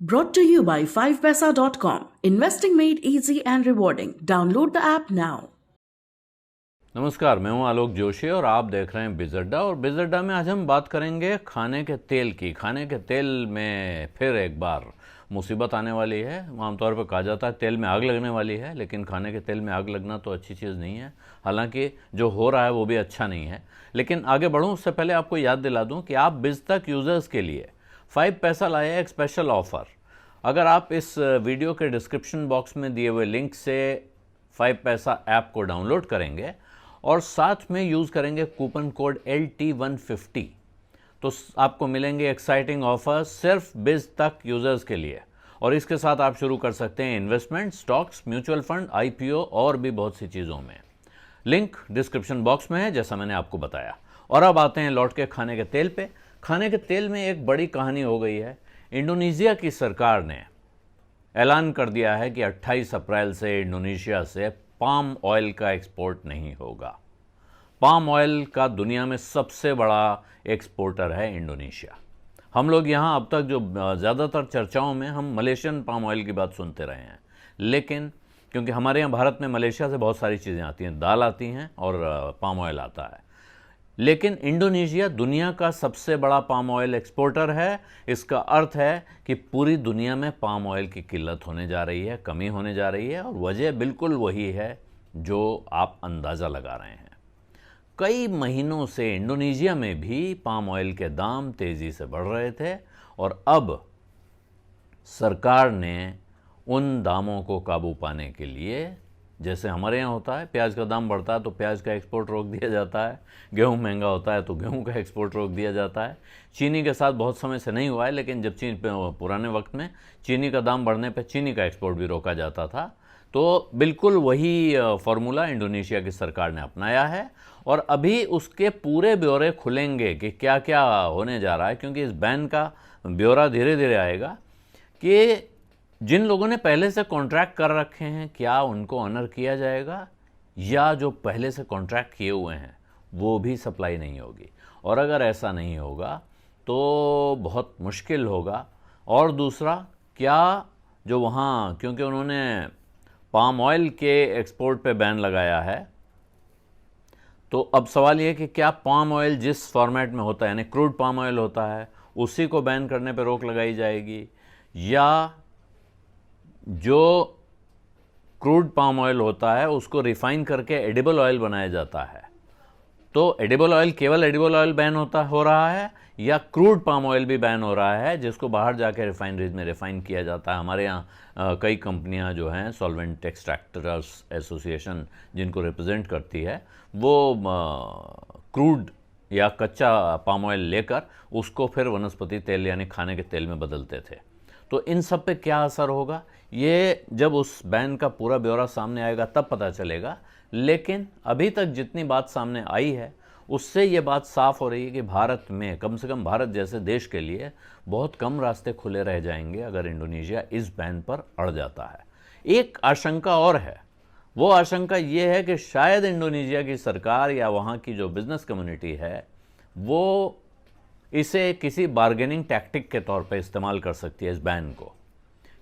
Brought to you by 5paisa.com. Investing made easy and rewarding. Download the app now. नमस्कार, मैं हूं आलोक जोशी और आप देख रहे हैं बिजअड्डा। और बिजअड्डा में आज हम बात करेंगे खाने के तेल की। खाने के तेल में फिर एक बार मुसीबत आने वाली है। आमतौर पर कहा जाता है तेल में आग लगने वाली है, लेकिन खाने के तेल में आग लगना तो अच्छी चीज़ नहीं है। हालांकि जो हो रहा है वो भी अच्छा नहीं है। लेकिन आगे बढ़ूं उससे पहले आपको याद दिला दूं कि आप बिजतक यूज़र्स के लिए 5 पैसा लाया है एक स्पेशल ऑफ़र। अगर आप इस वीडियो के डिस्क्रिप्शन बॉक्स में दिए हुए लिंक से 5 पैसा ऐप को डाउनलोड करेंगे और साथ में यूज़ करेंगे कूपन कोड LT150, तो आपको मिलेंगे एक्साइटिंग ऑफर्स सिर्फ बिज तक यूज़र्स के लिए। और इसके साथ आप शुरू कर सकते हैं investment, stocks, mutual fund, IPO और भी बहुत सी चीज़ों में। लिंक डिस्क्रिप्शन बॉक्स में है, जैसा मैंने आपको बताया। और अब आते हैं लौट के खाने के तेल पे। खाने के तेल में एक बड़ी कहानी हो गई है। इंडोनेशिया की सरकार ने ऐलान कर दिया है कि 28 अप्रैल से इंडोनेशिया से पाम ऑयल का एक्सपोर्ट नहीं होगा। पाम ऑयल का दुनिया में सबसे बड़ा एक्सपोर्टर है इंडोनेशिया। हम लोग यहाँ अब तक जो ज़्यादातर चर्चाओं में हम मलेशियन पाम ऑयल की बात सुनते रहे हैं, लेकिन क्योंकि हमारे यहाँ भारत में मलेशिया से बहुत सारी चीज़ें आती हैं, दाल आती हैं और पाम ऑयल आता है, लेकिन इंडोनेशिया दुनिया का सबसे बड़ा पाम ऑयल एक्सपोर्टर है। इसका अर्थ है कि पूरी दुनिया में पाम ऑयल की किल्लत होने जा रही है, कमी होने जा रही है, और वजह बिल्कुल वही है जो आप अंदाज़ा लगा रहे हैं। कई महीनों से इंडोनेशिया में भी पाम ऑयल के दाम तेज़ी से बढ़ रहे थे और अब सरकार ने उन दामों को काबू पाने के लिए, जैसे हमारे यहाँ होता है प्याज का दाम बढ़ता है तो प्याज का एक्सपोर्ट रोक दिया जाता है, गेहूँ महंगा होता है तो गेहूँ का एक्सपोर्ट रोक दिया जाता है। चीनी के साथ बहुत समय से नहीं हुआ है, लेकिन जब पुराने वक्त में चीनी का दाम बढ़ने पर चीनी का एक्सपोर्ट भी रोका जाता था। तो बिल्कुल वही फार्मूला इंडोनेशिया की सरकार ने अपनाया है और अभी उसके पूरे ब्यौरे खुलेंगे कि क्या क्या होने जा रहा है, क्योंकि इस बैन का ब्यौरा धीरे धीरे आएगा कि जिन लोगों ने पहले से कॉन्ट्रैक्ट कर रखे हैं क्या उनको ऑनर किया जाएगा, या जो पहले से कॉन्ट्रैक्ट किए हुए हैं वो भी सप्लाई नहीं होगी। और अगर ऐसा नहीं होगा तो बहुत मुश्किल होगा। और दूसरा, क्या जो वहाँ, क्योंकि उन्होंने पाम ऑयल के एक्सपोर्ट पे बैन लगाया है, तो अब सवाल ये कि क्या पाम ऑयल जिस फॉर्मेट में होता है, यानी क्रूड पाम ऑयल होता है, उसी को बैन करने पे रोक लगाई जाएगी, या जो क्रूड पाम ऑयल होता है उसको रिफाइन करके एडिबल ऑयल बनाया जाता है, तो एडिबल ऑयल, केवल एडिबल ऑयल बैन हो रहा है, या क्रूड पाम ऑयल भी बैन हो रहा है जिसको बाहर जाके रिफाइनरीज में रिफाइन किया जाता है। हमारे यहाँ कई कंपनियां जो हैं, सॉल्वेंट एक्सट्रैक्टर्स एसोसिएशन जिनको रिप्रेजेंट करती है, वो क्रूड या कच्चा पाम ऑयल लेकर उसको फिर वनस्पति तेल यानी खाने के तेल में बदलते थे। तो इन सब पे क्या असर होगा, ये जब उस बैन का पूरा ब्यौरा सामने आएगा तब पता चलेगा। लेकिन अभी तक जितनी बात सामने आई है उससे ये बात साफ हो रही है कि भारत में, कम से कम भारत जैसे देश के लिए, बहुत कम रास्ते खुले रह जाएंगे अगर इंडोनेशिया इस बैन पर अड़ जाता है। एक आशंका और है, वो आशंका ये है कि शायद इंडोनेशिया की सरकार या वहाँ की जो बिजनेस कम्युनिटी है वो इसे किसी बार्गेनिंग टैक्टिक के तौर पर इस्तेमाल कर सकती है, इस बैन को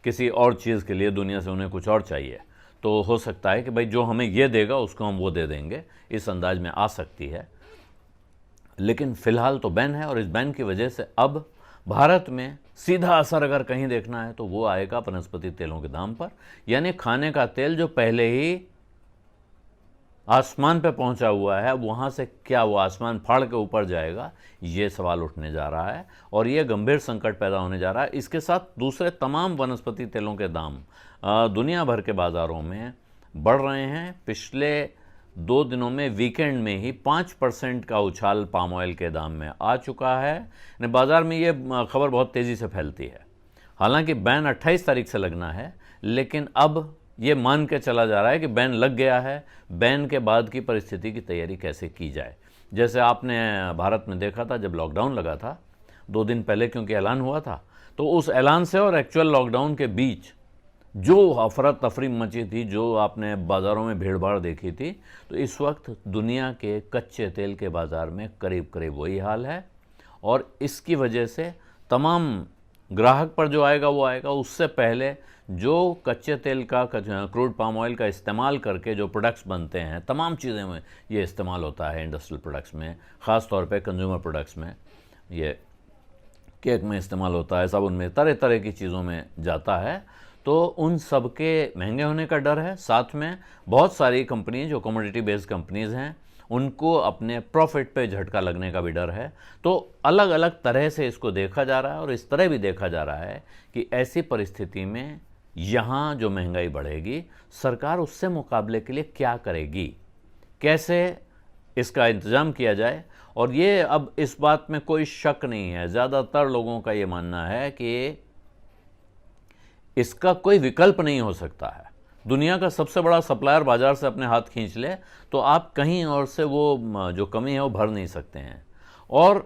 किसी और चीज़ के लिए। दुनिया से उन्हें कुछ और चाहिए, तो हो सकता है कि भाई जो हमें ये देगा उसको हम वो दे देंगे, इस अंदाज में आ सकती है। लेकिन फ़िलहाल तो बैन है, और इस बैन की वजह से अब भारत में सीधा असर अगर कहीं देखना है तो वो आएगा वनस्पति तेलों के दाम पर। यानी खाने का तेल जो पहले ही आसमान पे पहुंचा हुआ है, वहाँ से क्या वो आसमान फाड़ के ऊपर जाएगा, ये सवाल उठने जा रहा है और ये गंभीर संकट पैदा होने जा रहा है। इसके साथ दूसरे तमाम वनस्पति तेलों के दाम दुनिया भर के बाज़ारों में बढ़ रहे हैं। पिछले 2 दिनों में, वीकेंड में ही 5% का उछाल पाम ऑयल के दाम में आ चुका है। बाज़ार में ये खबर बहुत तेज़ी से फैलती है। हालांकि बैन 28 तारीख से लगना है, लेकिन अब ये मान के चला जा रहा है कि बैन लग गया है, बैन के बाद की परिस्थिति की तैयारी कैसे की जाए। जैसे आपने भारत में देखा था जब लॉकडाउन लगा था 2 दिन पहले, क्योंकि ऐलान हुआ था, तो उस ऐलान से और एक्चुअल लॉकडाउन के बीच जो अफरा तफरी मची थी, जो आपने बाज़ारों में भीड़ भाड़ देखी थी, तो इस वक्त दुनिया के कच्चे तेल के बाज़ार में करीब करीब वही हाल है। और इसकी वजह से तमाम ग्राहक पर जो आएगा वो आएगा, उससे पहले जो कच्चे तेल का क्रूड पाम ऑयल का इस्तेमाल करके जो प्रोडक्ट्स बनते हैं, तमाम चीज़ें में ये इस्तेमाल होता है, इंडस्ट्रियल प्रोडक्ट्स में, ख़ास तौर पे कंज्यूमर प्रोडक्ट्स में, ये केक में इस्तेमाल होता है, साबुन में, तरह तरह की चीज़ों में जाता है। तो उन सब के महंगे होने का डर है। साथ में बहुत सारी कंपनी जो कमोडिटी बेस्ड कंपनीज़ हैं उनको अपने प्रॉफिट पे झटका लगने का भी डर है। तो अलग अलग तरह से इसको देखा जा रहा है और इस तरह भी देखा जा रहा है कि ऐसी परिस्थिति में यहाँ जो महंगाई बढ़ेगी, सरकार उससे मुकाबले के लिए क्या करेगी, कैसे इसका इंतज़ाम किया जाए। और ये अब इस बात में कोई शक नहीं है, ज़्यादातर लोगों का ये मानना है कि इसका कोई विकल्प नहीं हो सकता है। दुनिया का सबसे बड़ा सप्लायर बाजार से अपने हाथ खींच ले तो आप कहीं और से वो जो कमी है वो भर नहीं सकते हैं। और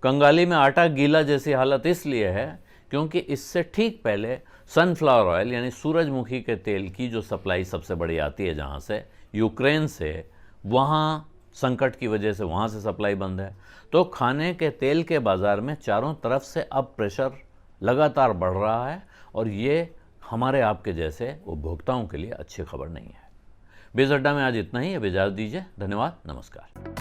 कंगाली में आटा गीला जैसी हालत इसलिए है क्योंकि इससे ठीक पहले सनफ्लावर ऑयल यानी सूरजमुखी के तेल की जो सप्लाई सबसे बड़ी आती है जहाँ से, यूक्रेन से, वहाँ संकट की वजह से वहाँ से सप्लाई बंद है। तो खाने के तेल के बाज़ार में चारों तरफ से अब प्रेशर लगातार बढ़ रहा है और ये हमारे आपके जैसे उपभोक्ताओं के लिए अच्छी खबर नहीं है। बिज़ अड्डा में आज इतना ही। अब इजाज़त दीजिए। धन्यवाद। नमस्कार।